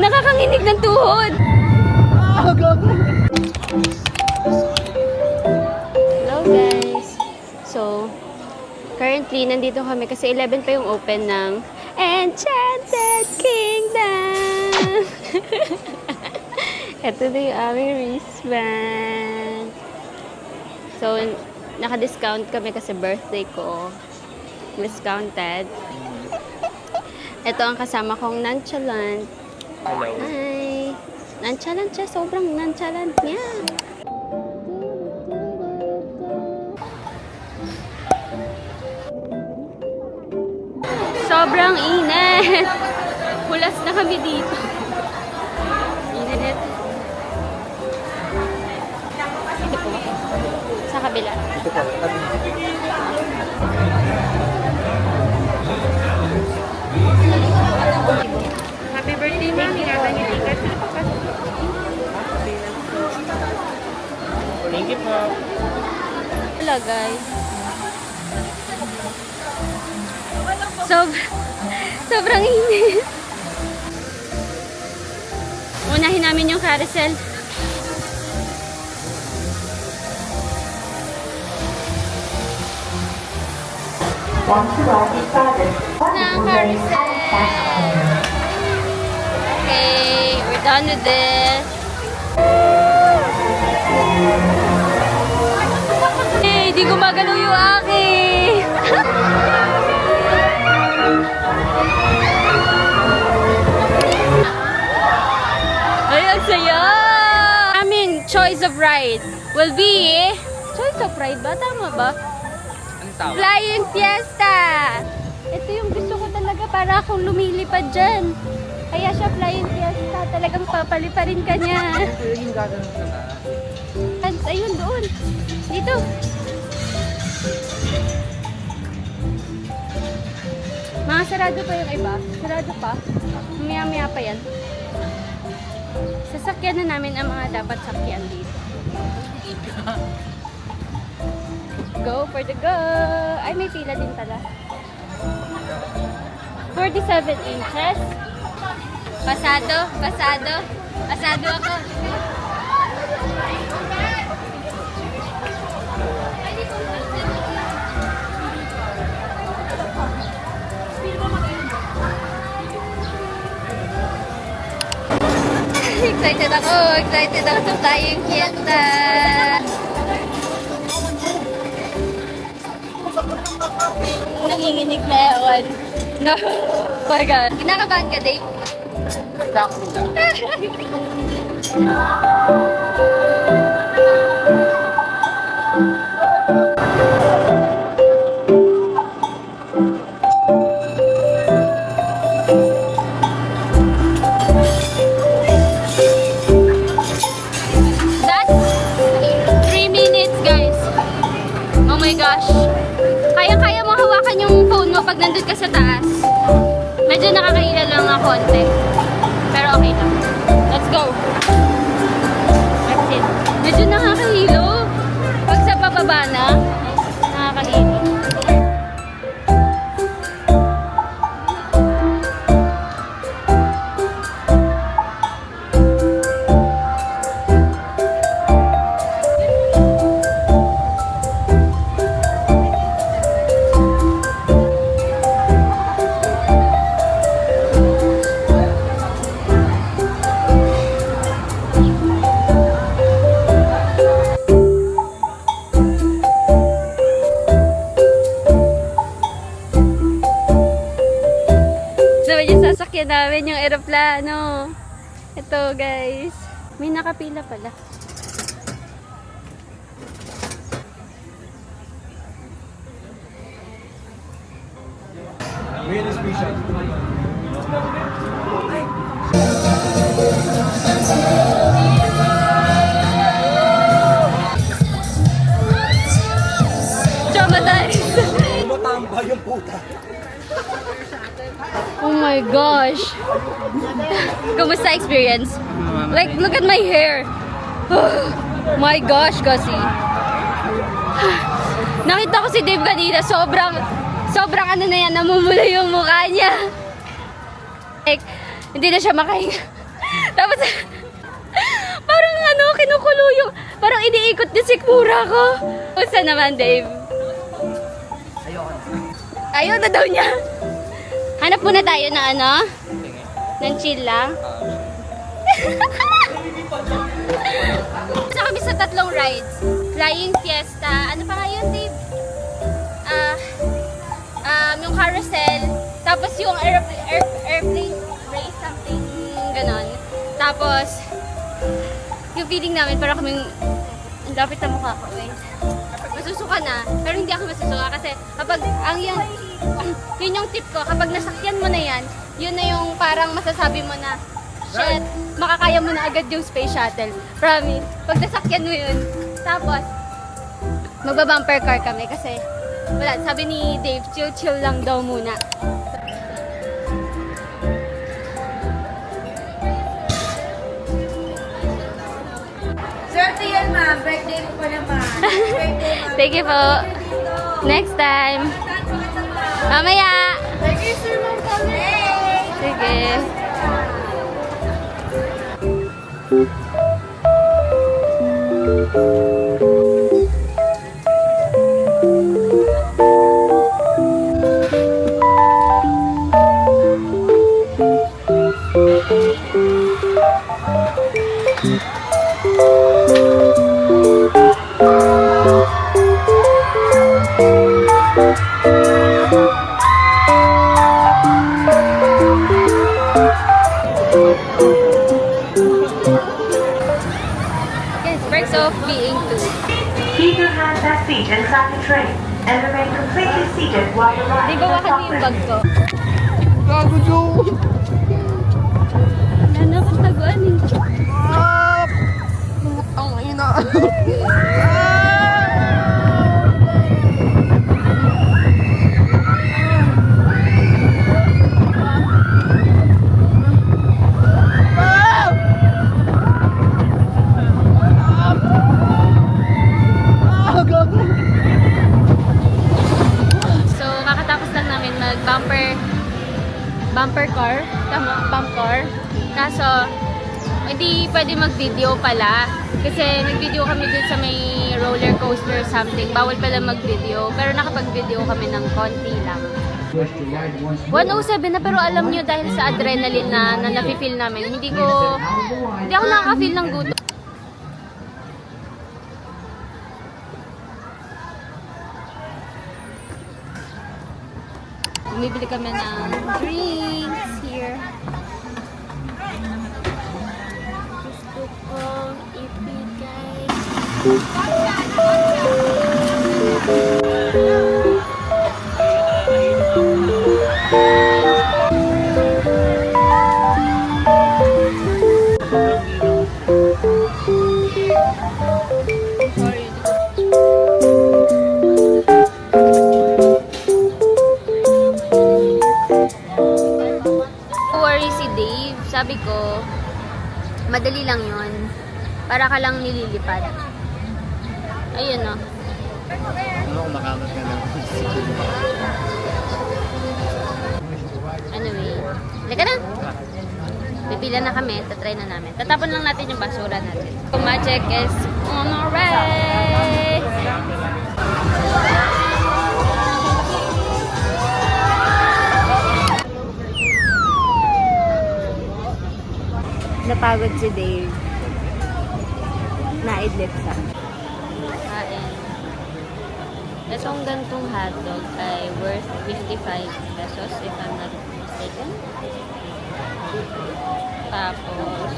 Nakakanginig ng tuhod. Hello guys. So, currently, nandito kami kasi 11 pa yung open ng Enchanted Kingdom. Ito na yung aming wristband. So, naka-discount kami kasi birthday ko. Discounted. Ito ang kasama kong nonchalant. Hello. Hi! Nonchalant siya. Sobrang nonchalant niya. Sobrang init. Hulas na kami dito. Init. Dito po. Sa kabila. Ito po. Happy birthday, ma'am. Hinatan niyo ticket. Thank you po. Wala, guys. Sobrang init. Unahin namin yung carousel. Ng carousel. Okay, we're done with this. Hey, di gumagalaw yung akin. Ay, ang saya! Aming choice of ride will be... Choice of ride ba? Tama ba? Ang tawag? Flying Fiesta! Ito yung gusto ko talaga para akong lumilipad dyan. Kaya siya Flying Fiesta. Talagang papaliparin ka niya. Yung gagawin ka na. Ayun, doon. Dito. Mga sarado pa yung iba. Sarado pa. Maya-maya pa yan. Sasakyan na namin ang mga dapat sakyan dito. Go for the go! Ay, may pila din pala. 47 inches. Pasado, pasado. Pasado ako. Excited ako! Excited ako sa Flying Fiesta! Nanginginig na ewan. No. My God. Kinakabahan ka, Dave? Sakto lang. That's 3 minutes, guys. Oh my gosh. Kaya-kaya mo hawakan yung phone mo pag nandun ka sa taas. Medyo nakakaila lang ng konti. Pero okay lang. Let's go. That's it. Medyo nakakahilo. Pag sa pababa na, nakakahilo. Naman yung sasakyan namin, yung aeroplano. Ito, guys. May nakapila pala. Real special. Traumatized. Matamba yung puta. Oh my gosh. Kumusta experience? Like, look at my hair. My gosh, kasi. Nakita ko si Dave kanina, sobrang ano na yan, namumula yung mukha niya. Like, Hindi na siya makahinga. Tapos, parang ano, kinukulo yung, parang iniikot niya si Kura ko. Kumusta naman, Dave? Ayaw na daw niya. Hanap muna tayo na ano? Ng chill lang. Sa kami sa 3 rides. Flying Fiesta. Ano pa nga yun, Dave? Yung carousel. Tapos yung airplane race, something ganon. Tapos, yung feeling namin para kaming ang lapit na mukha ko. Wait. Masusuka na. Pero hindi ako masusuka kasi kapag ang yun yung tip ko. Kapag nasakyan mo na yan, yun na yung parang masasabi mo na shit, makakaya mo na agad yung space shuttle. Promise. Pag nasakyan mo yun. Tapos, magba-bumper car kami kasi wala, sabi ni Dave, chill-chill lang daw muna. Swerte yan, ma'am. Birthday mo pa naman. Birthday, ma'am. Thank you po. Next time. Mamaya. Thank you, sir, ma'am. Sige. Yes, perks of being two. Keep your hands at feet inside the train and remain completely seated while the ride Di is ba wakan mo yung suffering. bag ko? Gago, Joe! Wala na akong taguan eh. Ang ina! So, kakatapos lang namin bumper car. Tama, bump car. Kaso, hindi pwede mag-video pala. Kasi nag-video kami dun sa may roller coaster or something. Bawal pala mag-video. Pero nakapag-video kami ng konti lang. 107 na, pero alam nyo dahil sa adrenaline na nafe-feel namin, hindi ako nakaka-feel ng gutom. Bumibili kami ng drinks here. Gusto ko ibigay. Worry si Dave. Sabi ko, madali lang yon. Para ka lang nililipad. Ayun no. Ano kung makamat ka lang? Anyway, halika na. Pipila na kami, tatry na namin. Tatapon lang natin yung basura natin. Magic is on our way. Napagod si Dave. Naidlip siya. Kain. Itong gantong hotdog ay worth 55 pesos if I'm not mistaken. Tapos,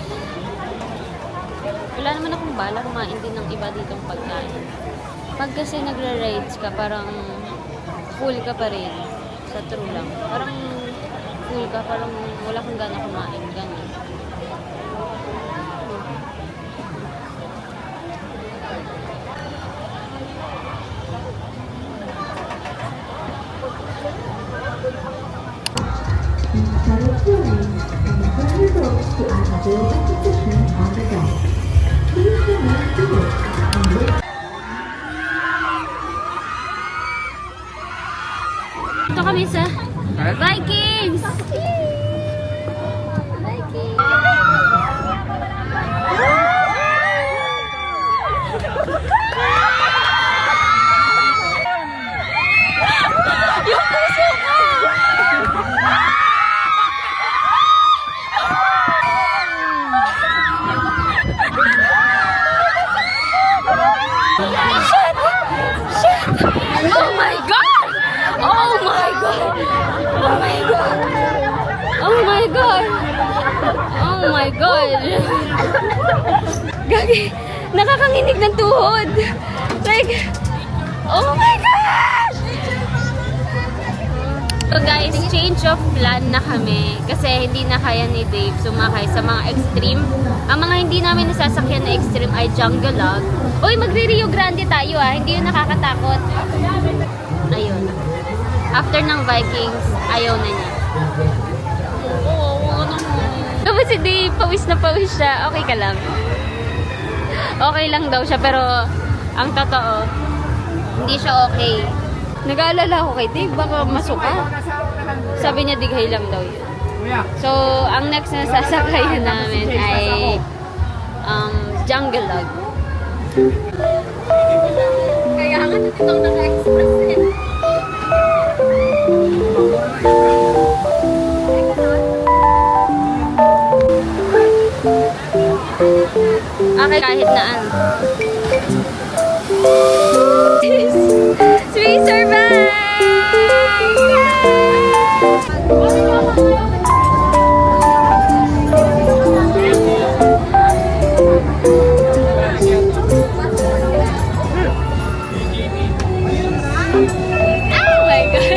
wala naman akong bala kumain din ng iba ditong pagkain. Pag kasi nagra-rides ka, parang full ka pa rin. Sa true lang. Parang full ka, parang wala kang gana kumain. Ganun. Ito kami sa Vikings! God! Oh my God! Gagi, nakakanginig ng tuhod. Like, oh my gosh! So guys, change of plan na kami kasi hindi na kaya ni Dave sumakay sa mga extreme. Ang mga hindi namin nasasakyan na extreme ay Jungle Log. Uy, magre-Rio Grande tayo hindi yun nakakatakot. Ayun. After ng Vikings, ayaw na niya. Tapos si Dave, pawis na pawis siya. Okay ka lang. Okay lang daw siya pero ang totoo, hindi siya okay. Nag-aalala ako kay Dave, baka masuka. Sabi niya, dighay lang daw yun. So, ang next na sasakayan namin ay Jungle Log. Kaya nga itong naka-express din. Okay, kahit na ano. We survived! Oh my gosh!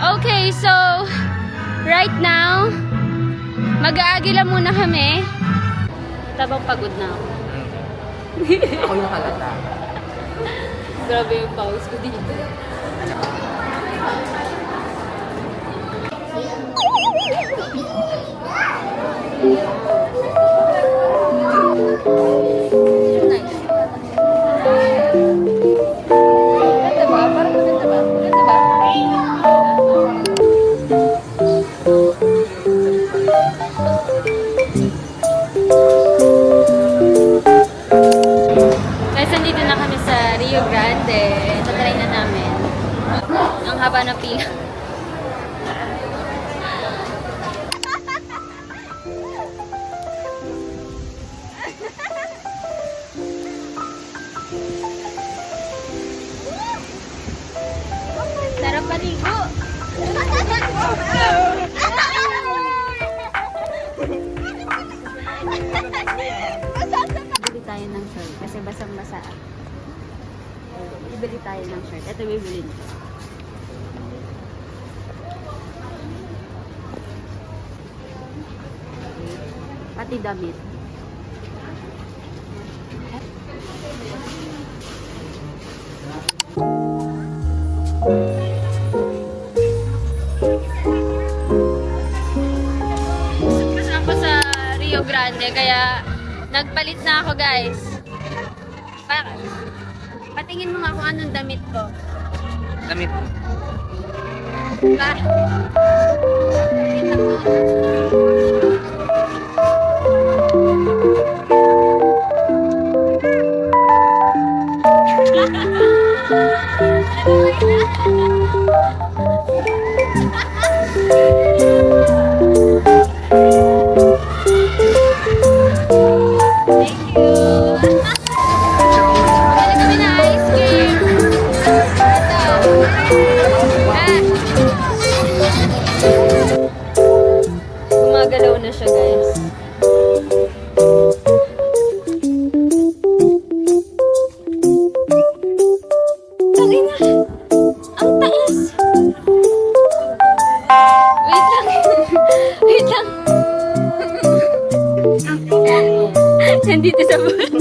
Okay, so right now, mag-aagila muna kami. Tabang pagod na ako. Ako yung halata. Grabe yung pause ko dito. Ganda ba? Parang maganda ba? Ganda ba? Guys, nandito na kami sa Rio Grande. Tatry na namin. Ang haba ng pila. Sarap paligo. Bibili tayo ng shirt kasi basang-basa. Bibili tayo ng shirt. Ito bibili nito. Pati damit. Kasi ako sa Rio Grande kaya nagpalit na ako, guys. Patingin mo nga kung anong damit ko. Damit. Kita mo. Thank you. Bili kami na ice cream. Gumagalaw na siya, guys. Tangin na. Ang taas. Wait lang. Wait lang. Nandito sa buwan.